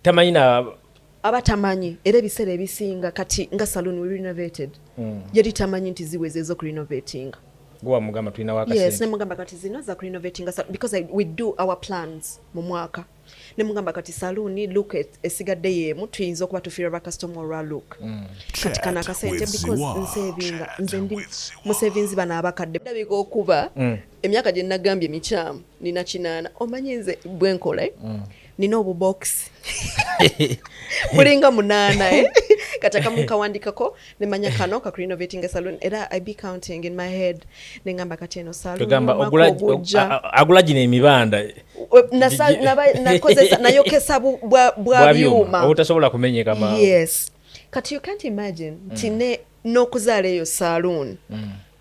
Tamanyina abatamanyi era ebiseera ebisinga kati nga saloon we renovated yali tamanyi nti ziweze ezo ku renovating. Gwa mugamba tulina wakasente. Yes, ne mugamba kati zino za ku renovating because we do our plans mu mwaka. Ne mugamba kati saloon look at esigadde yemu tuyinza okuba tufiira ba customer olwa look. Kati kana akasente because nsevinga nze ndi mu savings bana abakadde ndabika okuba emyaka gye nagambye mikyamu nina kinana omanyi nze bwenkole nina obubox bulinga munana kataka mukawandikako nemanya kano ka renovating a salon era I be counting in my head nengamba kati eno salon tugamba agula gine emibanda nakozesa nayokesa bwa byuma obutasobola kumenyeka ma. Yes, kati you can't imagine tine nokuzaala eyo salon.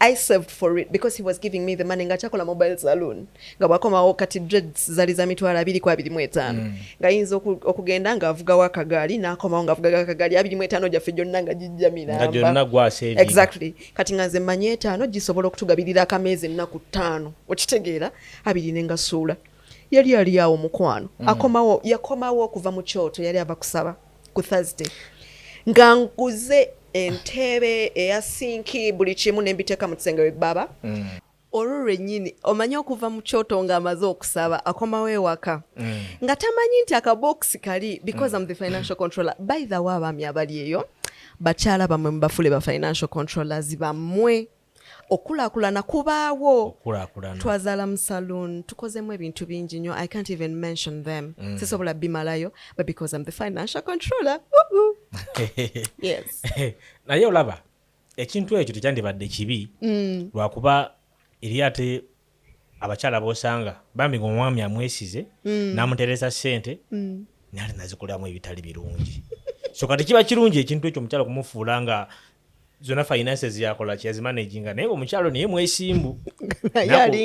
I saved for it because he was giving me the money ngachakola mobile salon nga bwakomawo kati dreads zali za mitwala 225 nga yinza okugenda nga avuga wakagali nakomawo nga avuga akagali 25 jaffe jonna nga jijja miramba nga jonna gwa saving. Exactly, kati nga nze manye 5 gisobola okutugabirira akamezi ennaku 5 okitegeera 2 nenga suula yali awo mukwano yakomawo okuva mu kyoto yali ava kusaba ku Thursday nga nkuze entebe eya sinki buli kimu nembiteeka mu kisenge webaba olwo lwennyini omanyi okuva mu kyoto nga amaze okusaba akomawo ewaka nga tamanyi nti akabox kali because I'm the financial controller. By the way, abaami abali eyo bakyala bamwe mubafule ba financial controllers bamwe okulakulana kubaawo twazaala mu saloon tukozemu ebintu bingi nnyo I can't even mention them sisobola bimalayo but because I'm the financial controller. Yes. Naye olaba ekintu ekyo tekyandibadde kibi lwakuba eri ate abakyala bosanga bambi ng'omwami amwesize n'amuteresa ssente nali nazikolamu ebitali birungi so kati kiba kirungi ekintu ekyo omukyala kumufuula nga zona finances yakola kyazimanaginga naye omukyalo naye mwesimbu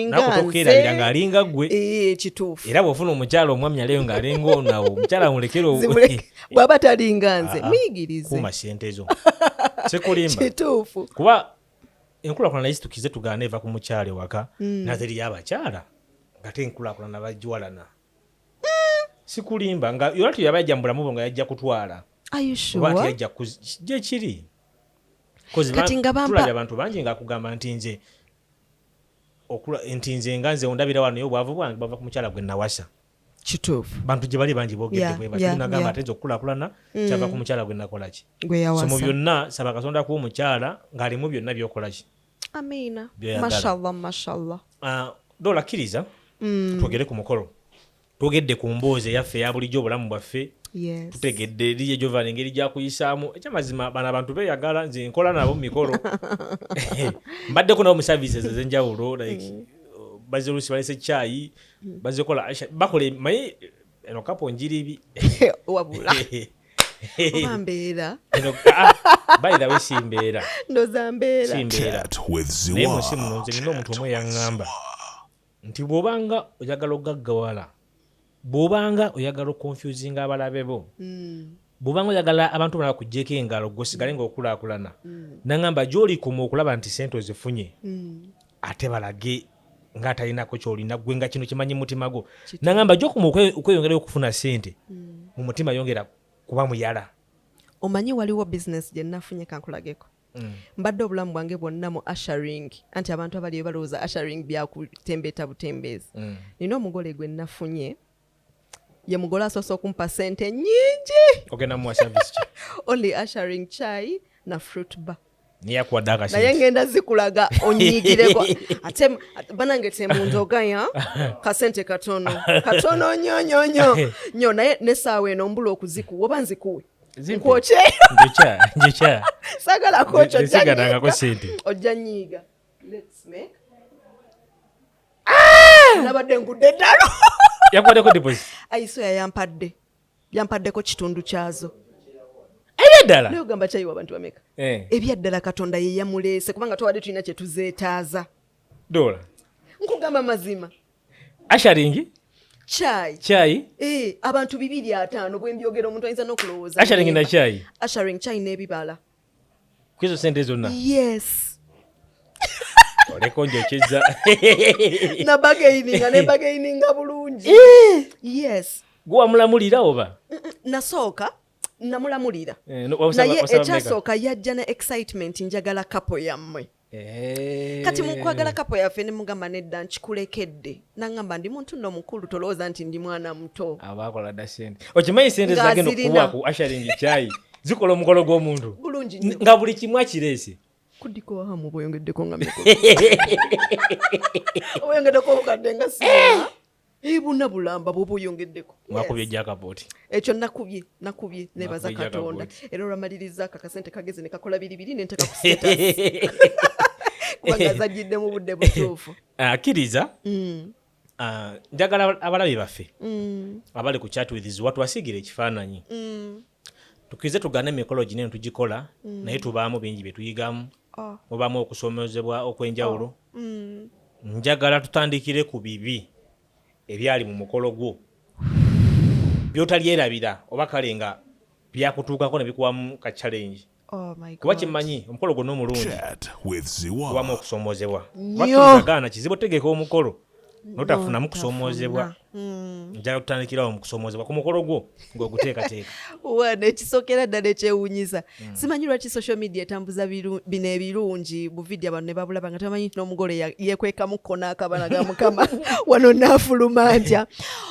nakutokera nga alinga gwe kituufu era bw'ofuna omukyalo omwami aleyo ng'alenga onawo omukyala amulekero bw'aba talinga nze muyigirize kuma ssente zo sekulimba kituufu kuba enkulaakulana yisitukize tugaana eva ku mukyalo ewaka nazeri y'abakyala nga te enkulaakulana bagiwalana sikulimba nga yolatu yaba yajja mu bulamu bwe nga yajja kutwala oba ati yajja gye kiri kati nga tulabye abantu bangi nga akugamba nti nze nga nze ondabira wano yo bwavu bwange bava ku mukyala gwe nawasa kituufu bantu gye bali bangi boogedde bwe batinagamba atenza okukulaakulana kyava ku mukyala gwe nakola ki so mu byonna saba Katonda kuba omukyala ng'alimu byonna by'okola ki. Amina. Mashallah. Dola kkiriza twogere ku mukolo twogedde ku mboozi eyaffe eya bulijjo obulamu bwaffe tutegedde eriye Giovanni engeri gyakuyisaamu ekyamazima bano abantu beeyagala nze nkola nabo mu mikolo mbaddeko nabo mu services ez'enjawulo like bazze oluusi balese caayi bazze kola bakola maye eno kapo njiribi wabula oba mbeera by the way simbeera ndoza mbeera naye munsi muno nze nina omuntu omwe yaŋŋamba nti bw'obanga oyagala ogaggawala bw'obanga oyagala okonfusinga abalabe bo bw'obanga oyagala abantu balala kuggyeko engalo gwosigale ng'okulaakulana naŋŋamba gy'olikuma okulaba nti sente ozifunye ate balage ng'atalinako ky'olina gwe nga kino kimanyi mutima gwo naŋŋamba gy'okuma okweyongerayo okufuna sente mu mutima yongera kuba muyala. Omanyi waliwo business gye nafunye kankulageko mbadde obulamu bwange bwonna mu ushering anti abantu abali balowooza ushering byakutembeeta butembeezi nina omugole gwe nafunye ye mugole asoose okumpa sente nnyingi ogenda muwa service ki only ushering chai na fruit bar niyakuwadde akasente naye ngenda zikulaga onyigireko ate banange temunzogaya kasente katono nnyo naye nesaawa eno mbula okuzikuwa oba nzikuwe nkwoke njecha sagala kwoki nsigadangako sente ojja nnyiiga nabadde ngudde ddalo yakuwaddeko deposit ayisoya yampaddeko kitundu kyazo ebyaddala naye ogamba kyayiwa abantu bameka ebyaddala Katonda ye yamuleese kubanga twawadde tulina kye tuzeetaaza dola nkugamba mazima asharingi chai abantu 250 bwe mbyogera omuntu ayinza n'okulowooza asharingi na chai asharing chai n'ebibala kwizo sente zonna yes oleko njokyeza na bagaininga bulungi yes gwe wamulamulira oba nasooka namulamulira wabusaba- naye wabusaba ekyasooka yajja ne excitement njagala kapo yammwe kati mukwagala kapo yaffe ne mugamba nedda nkikulekedde naŋŋamba ndi muntu nno mukulu tolowooza nti ndi mwana muto abakola dda sente okimanyi sente zagenda okukuwa ku asharingi kyayi zikola omukolo gw'omuntu bulungi nnyo nga buli kimu akireese kuddiko wahamu bweyongeddeko nga obweyongeddeko obukadde nga sina ebuna bulamba bwoba oyongeddeko mwakubye jakapooti ekyo nakubye nebaza Nakubye katonda Jakapooti. era olwamaliriza akakasente kageze ne kakola biribiri nenteka ku status kubanga zajjidde mu budde butuufu akkiriza njagala abalabi baffe abali ku chat with ziwa twasigira ekifaananyi tukirize tugane emikolo ginene tugikola naye tubaamu bingi bye tuyigamu mubaamu okusomezebwa okw'enjawulo njagala tutandikire ku bibi ebyali mu mukolo gwo byotalyerabira oba kale nga byakutuukako ne bikuwamu ka challenge kuba kimmanyi omukolo gwonna omulungi kubamu okusomozebwa bakizagaana kizibu otegeka omukolo notafunamu kusomozebwa njala tutandikirawo mu kusomozebwa ku mukolo gwo ng'oguteekateeka wana ekisookera ddala ekyewuunyisa simanyi lwaki social media etambuza bino ebirungi buvidiyo abantu ne babulaba nga tamanyi nti n'omugole yekwekamuko n'akabana ga mukama wano naafuluma ntya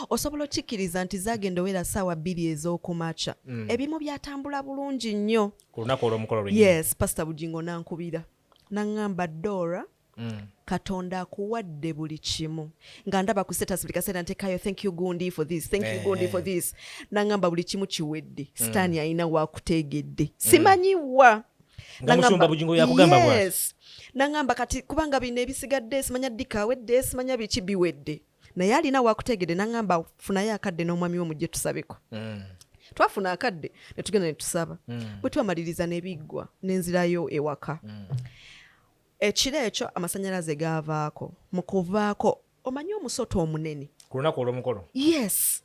osobola okikkiriza nti zagenda owera ssaawa 2 ez'okumakya ebimu byatambula bulungi nnyo ku lunaku olw'omukolo yes pastor bugingo nankubira naŋŋamba Dora katonda akuwadde buli kimu nga ndaba ku status buli kaseera ntekayo thank you gundi for this thank you gundi for this naŋŋamba buli kimu kiwedde sitaani alina waakutegedde simanyiwa nga musumba bugingo yakugamba yes naŋŋamba kati kubanga bino ebisigadde simanya ddika awedde simanya biki biwedde naye alina waakutegedde naŋŋamba funayo akadde n'omwami wo mujje tusabeko twafuna akadde ne tugenda ne tusaba bwe twamaliriza ne biggwa n'enzirayo ewaka ekiro ekyo amasannyalaze gaavaako mu kuvaako omanyi omusota omunene ku lunaku olw'omukolo yes